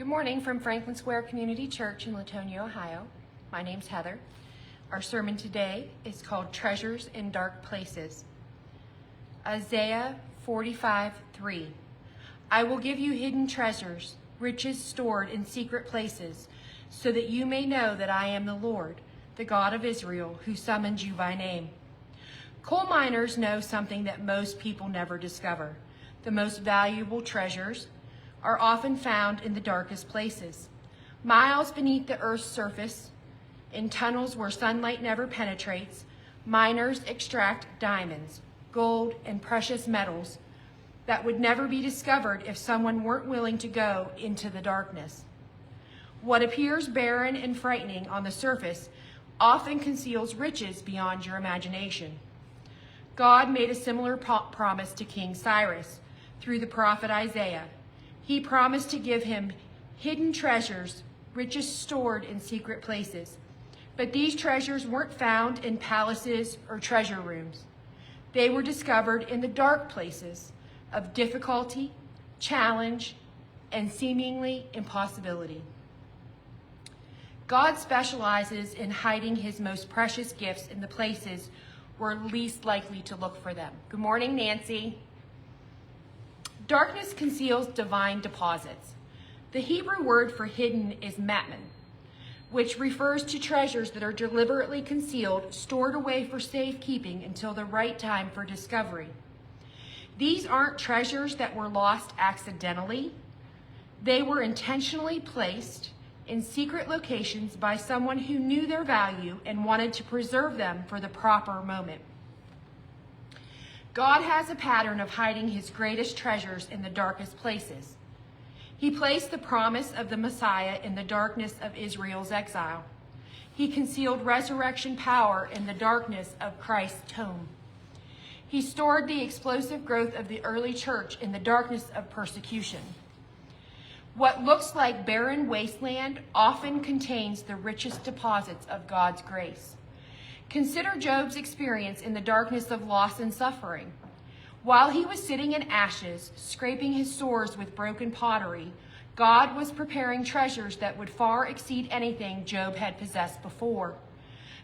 Good morning from Franklin Square Community Church in Latonia, Ohio. My name's Heather. Our sermon today is called Treasures in Dark Places. Isaiah 45:3. I will give you hidden treasures, riches stored in secret places, so that you may know that I am the Lord, the God of Israel, who summoned you by name. Coal miners know something that most people never discover. The most valuable treasures are often found in the darkest places. Miles beneath the Earth's surface, in tunnels where sunlight never penetrates, miners extract diamonds, gold, and precious metals that would never be discovered if someone weren't willing to go into the darkness. What appears barren and frightening on the surface often conceals riches beyond your imagination. God made a similar promise to King Cyrus through the prophet Isaiah. He promised to give him hidden treasures, riches stored in secret places. But these treasures weren't found in palaces or treasure rooms. They were discovered in the dark places of difficulty, challenge, and seemingly impossibility. God specializes in hiding his most precious gifts in the places we're least likely to look for them. Good morning, Nancy. Darkness conceals divine deposits. The Hebrew word for hidden is matman, which refers to treasures that are deliberately concealed, stored away for safekeeping until the right time for discovery. These aren't treasures that were lost accidentally. They were intentionally placed in secret locations by someone who knew their value and wanted to preserve them for the proper moment. God has a pattern of hiding his greatest treasures in the darkest places. He placed the promise of the Messiah in the darkness of Israel's exile. He concealed resurrection power in the darkness of Christ's tomb. He stored the explosive growth of the early church in the darkness of persecution. What looks like barren wasteland often contains the richest deposits of God's grace. Consider Job's experience in the darkness of loss and suffering. While he was sitting in ashes, scraping his sores with broken pottery, God was preparing treasures that would far exceed anything Job had possessed before.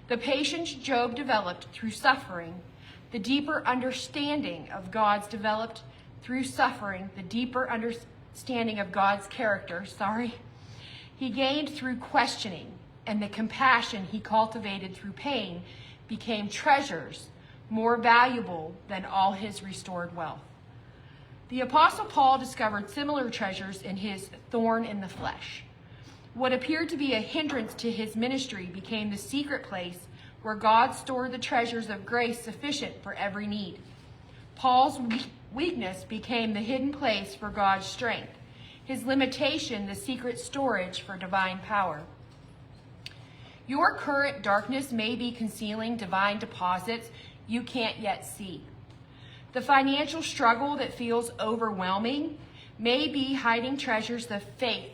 The patience Job developed through suffering, the deeper understanding of God's developed through suffering, the deeper understanding of God's character, he gained through questioning, and the compassion he cultivated through pain became treasures more valuable than all his restored wealth. The Apostle Paul discovered similar treasures in his thorn in the flesh. What appeared to be a hindrance to his ministry became the secret place where God stored the treasures of grace sufficient for every need. Paul's weakness became the hidden place for God's strength, his limitation the secret storage for divine power. Your current darkness may be concealing divine deposits you can't yet see. The financial struggle that feels overwhelming may be hiding treasures of faith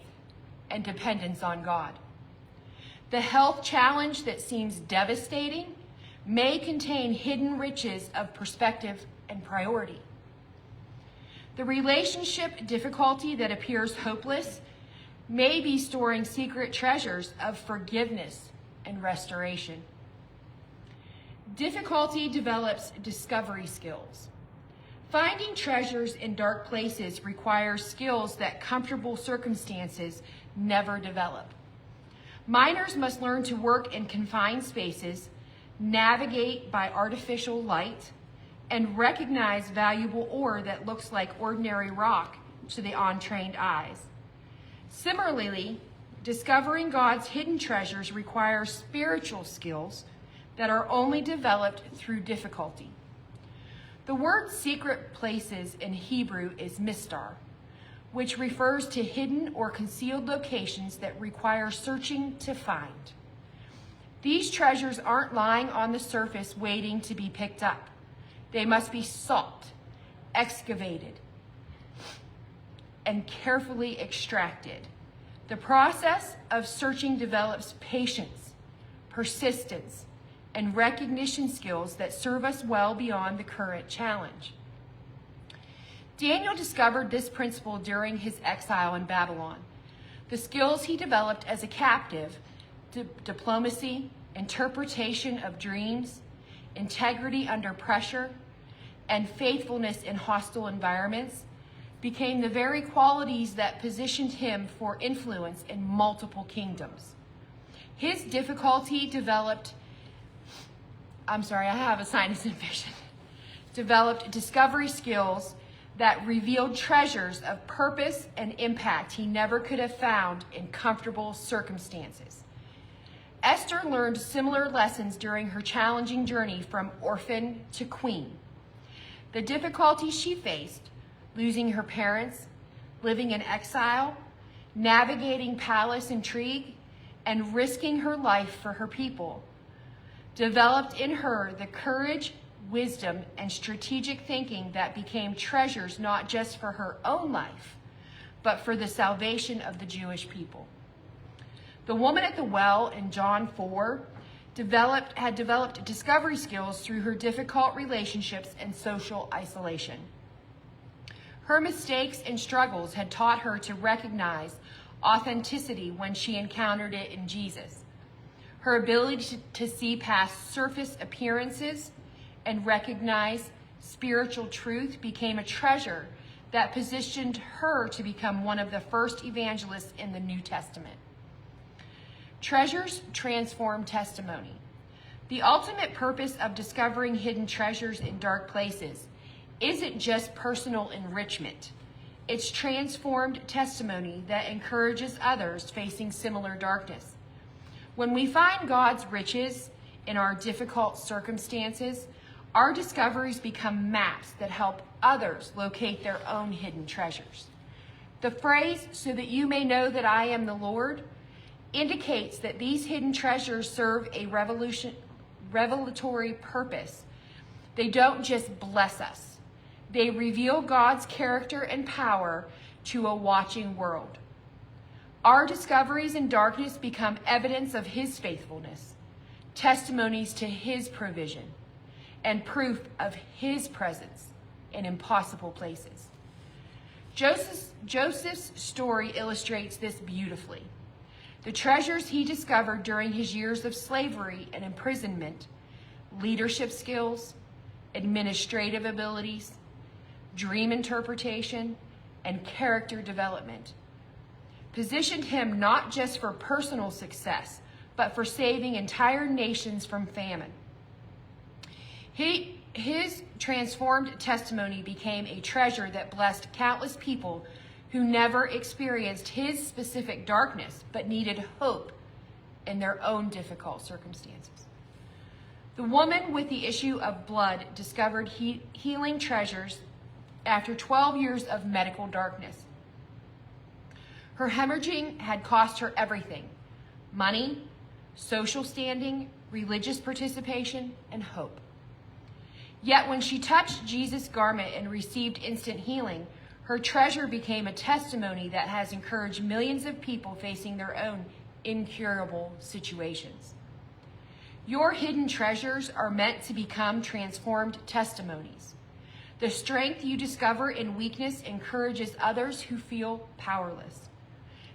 and dependence on God. The health challenge that seems devastating may contain hidden riches of perspective and priority. The relationship difficulty that appears hopeless may be storing secret treasures of forgiveness and restoration. Difficulty develops discovery skills. Finding treasures in dark places requires skills that comfortable circumstances never develop. Miners must learn to work in confined spaces, navigate by artificial light, and recognize valuable ore that looks like ordinary rock to the untrained eyes. Similarly, discovering God's hidden treasures requires spiritual skills that are only developed through difficulty. The word secret places in Hebrew is mistar, which refers to hidden or concealed locations that require searching to find. These treasures aren't lying on the surface waiting to be picked up. They must be sought, excavated, and carefully extracted. The process of searching develops patience, persistence, and recognition skills that serve us well beyond the current challenge. Daniel discovered this principle during his exile in Babylon. The skills he developed as a captive, diplomacy, interpretation of dreams, integrity under pressure, and faithfulness in hostile environments, became the very qualities that positioned him for influence in multiple kingdoms. His difficulty developed discovery skills that revealed treasures of purpose and impact he never could have found in comfortable circumstances. Esther learned similar lessons during her challenging journey from orphan to queen. The difficulties she faced, losing her parents, living in exile, navigating palace intrigue, and risking her life for her people, developed in her the courage, wisdom, and strategic thinking that became treasures not just for her own life, but for the salvation of the Jewish people. The woman at the well in John 4 had developed discovery skills through her difficult relationships and social isolation. Her mistakes and struggles had taught her to recognize authenticity when she encountered it in Jesus. Her ability to see past surface appearances and recognize spiritual truth became a treasure that positioned her to become one of the first evangelists in the New Testament. Treasures transform testimony. The ultimate purpose of discovering hidden treasures in dark places isn't just personal enrichment. It's transformed testimony that encourages others facing similar darkness. When we find God's riches in our difficult circumstances, our discoveries become maps that help others locate their own hidden treasures. The phrase, "so that you may know that I am the Lord," indicates that these hidden treasures serve a revelatory purpose. They don't just bless us. They reveal God's character and power to a watching world. Our discoveries in darkness become evidence of His faithfulness, testimonies to His provision, and proof of His presence in impossible places. Joseph's story illustrates this beautifully. The treasures he discovered during his years of slavery and imprisonment, leadership skills, administrative abilities, dream interpretation, and character development, positioned him not just for personal success, but for saving entire nations from famine. His transformed testimony became a treasure that blessed countless people who never experienced his specific darkness, but needed hope in their own difficult circumstances. The woman with the issue of blood discovered healing treasures after 12 years of medical darkness. Her hemorrhaging had cost her everything: money, social standing, religious participation, and hope. Yet when she touched Jesus' garment and received instant healing, her treasure became a testimony that has encouraged millions of people facing their own incurable situations. Your hidden treasures are meant to become transformed testimonies. The strength you discover in weakness encourages others who feel powerless.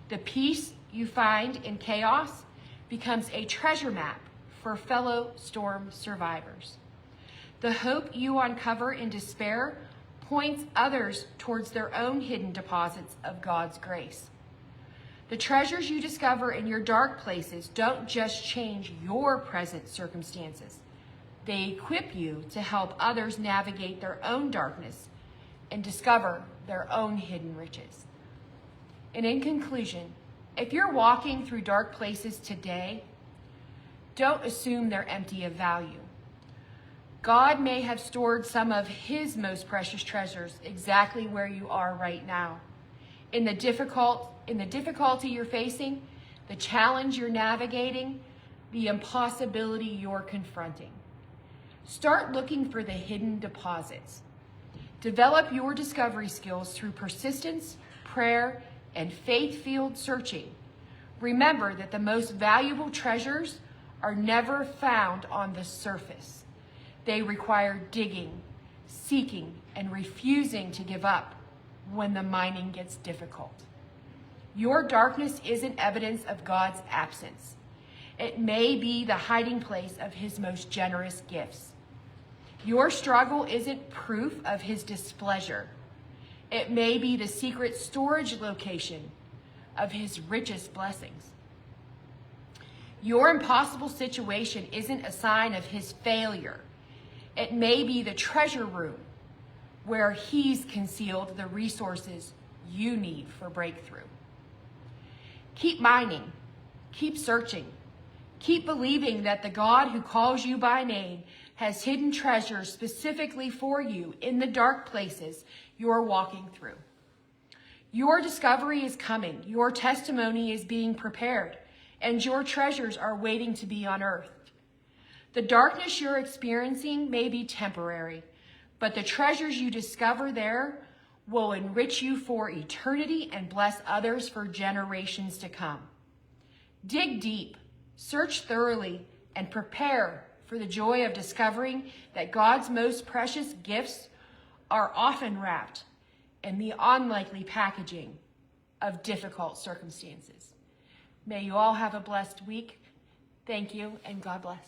The peace you find in chaos becomes a treasure map for fellow storm survivors. The hope you uncover in despair points others towards their own hidden deposits of God's grace. The treasures you discover in your dark places don't just change your present circumstances. They equip you to help others navigate their own darkness and discover their own hidden riches. And in conclusion, if you're walking through dark places today, don't assume they're empty of value. God may have stored some of His most precious treasures exactly where you are right now. In the difficulty you're facing, the challenge you're navigating, the impossibility you're confronting. Start looking for the hidden deposits. Develop your discovery skills through persistence, prayer, and faith-filled searching. Remember that the most valuable treasures are never found on the surface. They require digging, seeking, and refusing to give up when the mining gets difficult. Your darkness isn't evidence of God's absence. It may be the hiding place of his most generous gifts. Your struggle isn't proof of his displeasure. It may be the secret storage location of his richest blessings. Your impossible situation isn't a sign of his failure. It may be the treasure room where he's concealed the resources you need for breakthrough. Keep mining, keep searching, keep believing that the God who calls you by name has hidden treasures specifically for you in the dark places you're walking through. Your discovery is coming, your testimony is being prepared, and your treasures are waiting to be unearthed. The darkness you're experiencing may be temporary, but the treasures you discover there will enrich you for eternity and bless others for generations to come. Dig deep, search thoroughly, and prepare for the joy of discovering that God's most precious gifts are often wrapped in the unlikely packaging of difficult circumstances. May you all have a blessed week. Thank you, and God bless.